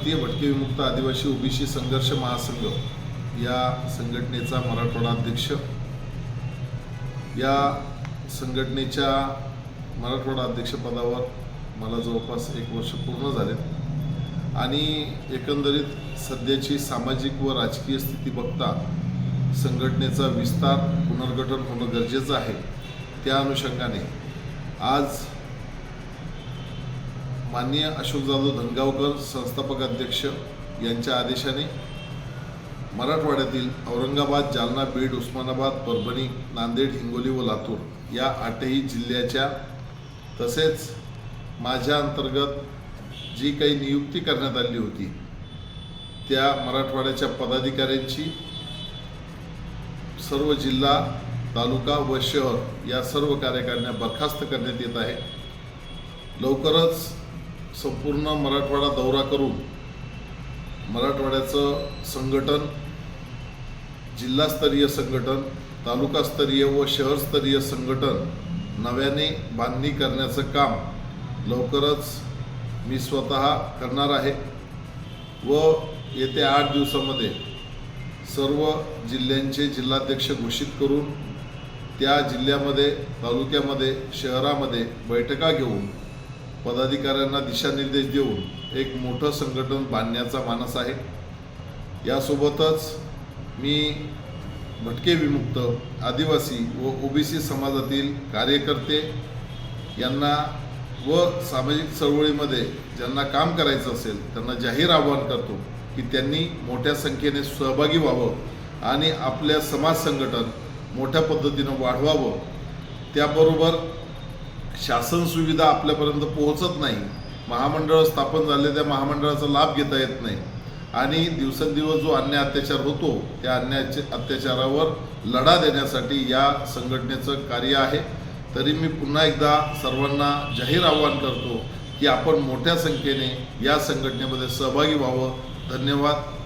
भारतीय भटके विमुक्त आदिवासी ओबीसी संघर्ष महासंघ या संघटनेचा मराठवाडा अध्यक्ष। या संघटनेच्या मराठवाडा अध्यक्षपदावर मला जवळपास 1 वर्ष पूर्ण झाले आणि एकंदरीत सध्याची सामाजिक व राजकीय स्थिती बघता संघटनेचा विस्तार पुनर्गठन होणं गरजेचं आहे। त्या अनुषंगाने आज माननीय अशोक जाधव धनगावकर संस्थापक अध्यक्ष यांच्या आदेशाने मराठवाड्यातील औरंगाबाद, जालना, बीड, उस्मानाबाद, परभणी, नांदेड, हिंगोली व लातूर या 8ही जिल्ह्याच्या तसेच माझ्या अंतर्गत जी काही नियुक्ती करण्यात आली होती त्या मराठवाड्याच्या पदाधिकाऱ्यांची सर्व जिल्हा, तालुका व शहर या सर्व कार्यकारिण्या बरखास्त करण्यात येत आहे। लवकरच संपूर्ण मराठवाडा दौरा करून मराठवाड्याचं संघटन, जिल्हास्तरीय संघटन, तालुकास्तरीय व शहरस्तरीय संघटन नव्याने बांधणी करण्याचं काम लवकरच मी स्वतः करणार आहे व येत्या 8 दिवसामध्ये सर्व जिल्ह्यांचे जिल्हाध्यक्ष घोषित करून त्या जिल्ह्यामध्ये, तालुक्यामध्ये, शहरामध्ये बैठका घेऊन पदाधिकाऱ्यांना दिशानिर्देश देऊन एक मोठं संघटन बांधण्याचा मानस आहे। यासोबतच मी भटके विमुक्त आदिवासी व ओबीसी समाजातील कार्यकर्ते यांना व सामाजिक चळवळीमध्ये ज्यांना काम करायचं असेल त्यांना जाहीर आवाहन करतो की त्यांनी मोठ्या संख्येने सहभागी व्हावं आणि आपल्या समाज संघटन मोठ्या पद्धतीनं वाढवावं। त्याबरोबर शासन सुविधा आपल्यापर्यंत पोहोचत नाही, महामंडळ स्थापन झाले त्या महामंडळाचा लाभ घेता येत नाही आणि दिवसेंदिवस जो अन्याय अत्याचार होतो त्या अत्याचारावर लढा देण्यासाठी या संघटनेचं कार्य आहे। तरी मी पुन्हा एकदा सर्वांना जाहीर आवाहन करतो की आपण मोठ्या संख्येने या संघटनेमध्ये सहभागी व्हावं। धन्यवाद।